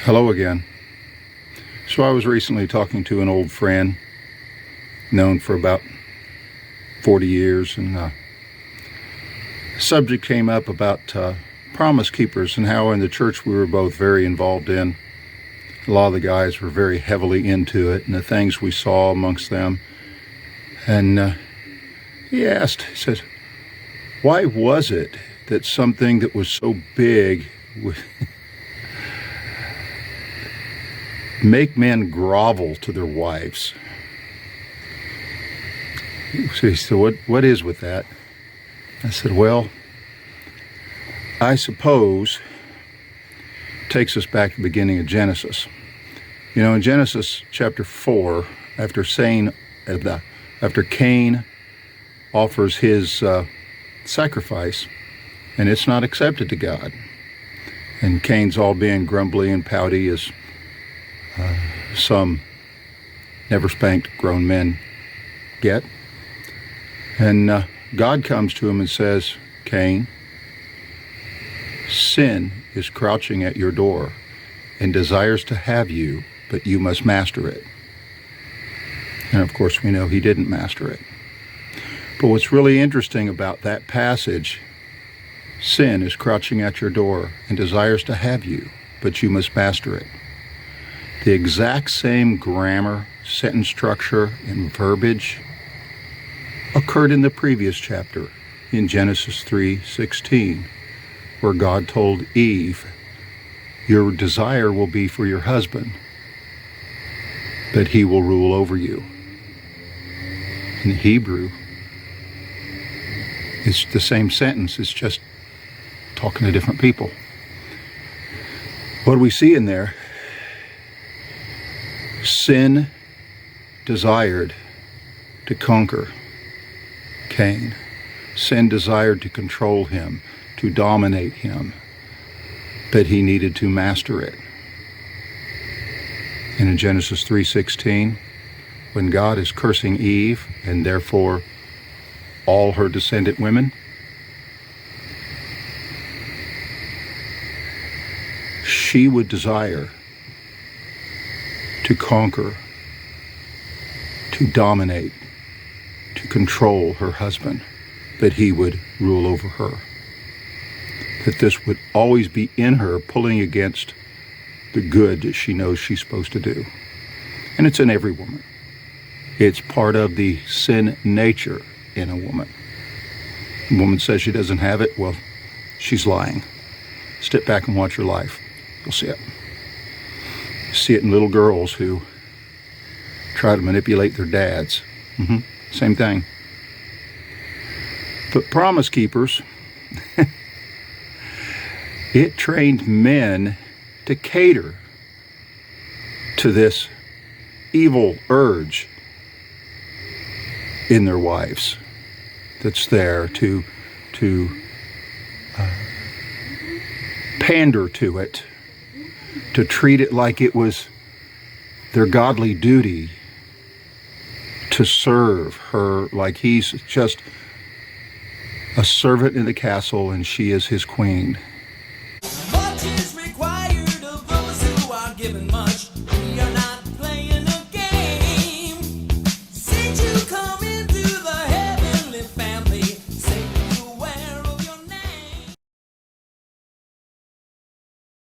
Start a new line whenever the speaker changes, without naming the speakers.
Hello again. So I was recently talking to an old friend, known for about 40 years, and the subject came up about Promise Keepers and how in the church we were both very involved in. A lot of the guys were very heavily into it and the things we saw amongst them. And he said, why was it that something that was so big would make men grovel to their wives? So he said, what is with that? I said, well, I suppose it takes us back to the beginning of Genesis. You know, in Genesis chapter 4, after Cain offers his sacrifice, and it's not accepted to God, and Cain's all being grumbly and pouty as some never spanked grown men get. And God comes to him and says, Cain, sin is crouching at your door and desires to have you, but you must master it. And of course, we know he didn't master it. But what's really interesting about that passage, sin is crouching at your door and desires to have you, but you must master it. The exact same grammar, sentence structure, and verbiage occurred in the previous chapter in Genesis 3:16, where God told Eve, your desire will be for your husband, but he will rule over you. In Hebrew, it's the same sentence, it's just talking to different people. What do we see in there? Sin desired to conquer Cain. Sin desired to control him, to dominate him, but he needed to master it. And in Genesis 3:16, when God is cursing Eve and therefore all her descendant women, she would desire to conquer, to dominate, to control her husband, that he would rule over her. That this would always be in her, pulling against the good that she knows she's supposed to do. And it's in every woman. It's part of the sin nature in a woman. A woman says she doesn't have it, well, she's lying. Step back and watch her life. You'll see it. You see it in little girls who try to manipulate their dads. Same thing. But Promise Keepers, it trained men to cater to this evil urge in their wives that's there to pander to it, to treat it like it was their godly duty to serve her, like he's just a servant in the castle and she is his queen.
Much is required of those who are given much.